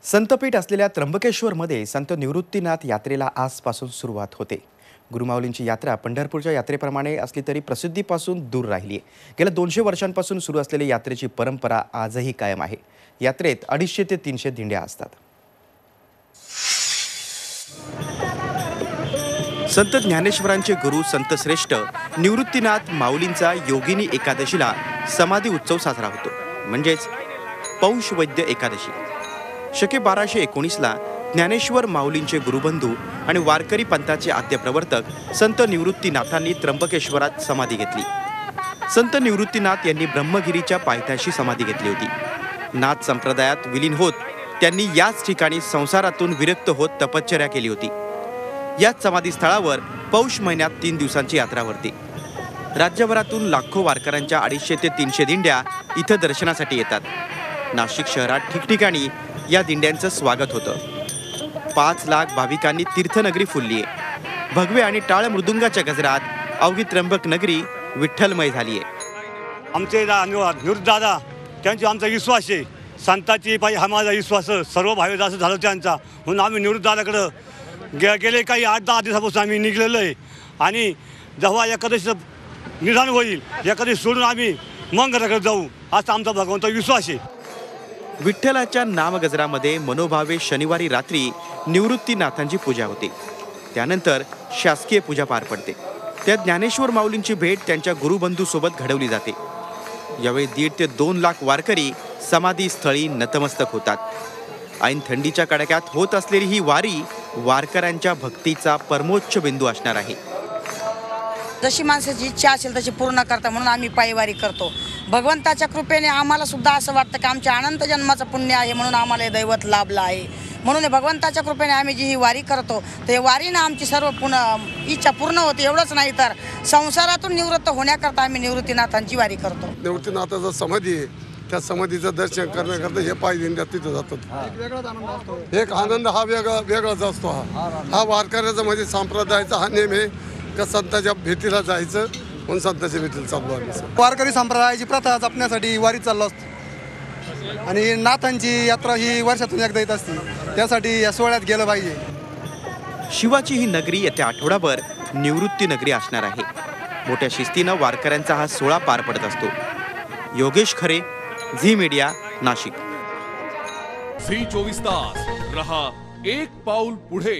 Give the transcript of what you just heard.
संतपीठ असलेल्या त्र्यंबकेश्वरमध्ये संत निवृत्तीनाथ यात्रेला आजपासून सुरुवात होते। गुरुमाऊलींची यात्रा पंढरपूरच्या यात्रेप्रमाणे असली तरी प्रसिद्धीपासून दूर राहिली आहे। गेल्या 200 वर्षांपासून सुरू असलेल्या यात्रेची परंपरा आजही कायम आहे। यात्रेत 250 ते 300 दिंड्या असतात। संत ज्ञानेश्वरांचे गुरु संत श्रेष्ठ निवृत्तीनाथ माऊलींचा योगिनी एकादशीला समाधी उत्सव साजरा होतो, म्हणजेच पौष वैद्य एकादशी। शके 1219ला ज्ञानेश्वर माऊलींचे गुरुबंधू आणि वारकरी पंथाचे आद्य प्रवर्तक संत निवृत्तीनाथांनी त्र्यंबकेश्वरात समाधी घेतली। संत निवृत्तीनाथ यांनी ब्रह्मगिरीच्या पायथ्याशी समाधी घेतली होती। नाथ संप्रदायात विलीन होत त्यांनी याच ठिकाणी संसारातून विरक्त होत तपश्चर्या केली होती। याच समाधी स्थळावर पौष महिन्यात 3 दिवसांची यात्रा भरते। राज्यभरातून लाखो वारकऱ्यांच्या 250 ते 300 दिंड्या इथं दर्शनासाठी येतात। नाशिक शहरात ठिकठिकाणी या दिंड्यांचं स्वागत होतं। 5 लाख भाविकांनी तीर्थनगरी फुलली आहे। भगवे आणि टाळ मृदुंगाच्या गजरात अवघी त्र्यंबक नगरी विठ्ठलमय झाली आहे। आमचे निवृत्त दादा त्यांची आमचा विश्वास आहे, संताची पाहिजे हा माझा विश्वास सर्व भावी असं झालं त्यांचा, म्हणून आम्ही निवृत्त दादाकडं गेले काही 8-10 दिवसापासून आम्ही निघलेलो आहे। आणि जेव्हा एखादं निधन होईल एखादी सोडून आम्ही मग घराकडे जाऊ असा आमचा भगवंता विश्वास आहे। विठ्ठलाच्या नामगजरामध्ये मनोभावे शनिवारी रात्री निवृत्तीनाथांची पूजा होते। त्यानंतर शासकीय पूजा पार पडते। त्यात ज्ञानेश्वर माऊलींची भेट त्यांच्या गुरुबंधूसोबत घडवली जाते। यावेळी 1.5 ते 2 लाख वारकरी समाधी स्थळी नतमस्तक होतात। ऐन थंडीच्या कडाक्यात होत असलेली ही वारी वारकऱ्यांच्या भक्तीचा परमोच्च बिंदू असणार आहे। जशी माणसाची इच्छा असेल तशी पूर्ण करता, म्हणून आम्ही पायवारी करतो। भगवंताच्या कृपेने आम्हाला सुद्धा असं वाटतं की आमच्या अनंत जन्माचं पुण्य आहे, म्हणून आम्हाला हे दैवत लाभलं आहे। म्हणून भगवंताच्या कृपेने आम्ही जी ही वारी करतो ते वारीनं आमची सर्व इच्छा पूर्ण होते। एवढंच नाही तर संसारातून निवृत्त होण्याकरता आम्ही निवृत्तीनाथांची वारी करतो। निवृत्तीनाथाचा समाधी आहे, त्या समाधीचं दर्शन करण्याकरता हे पायी दिंड्या तिथं जातात। एक आनंद हा वेगळाच असतो। हा वारकऱ्याचा म्हणजे संप्रदायाचा हा नेम आहे का संतांच्या भेटीला जायचं, म्हणून संतांच्या भेटीला चाललो आम्ही। वारकरी संप्रदायाची प्रथा जपण्यासाठी वारी चाललो असतो आणि नाथांची यात्रा ही वर्षातून एकदा येत असते, त्यासाठी या सोहळ्यात गेलं पाहिजे। शिवाची ही नगरी येत्या आठवडाभर निवृत्ती नगरी असणार आहे। मोठ्या शिस्तीनं वारकऱ्यांचा हा सोहळा पार पडत असतो। योगेश खरे, झी मीडिया, नाशिक। झी 24 तास रहा एक पाऊल पुढे।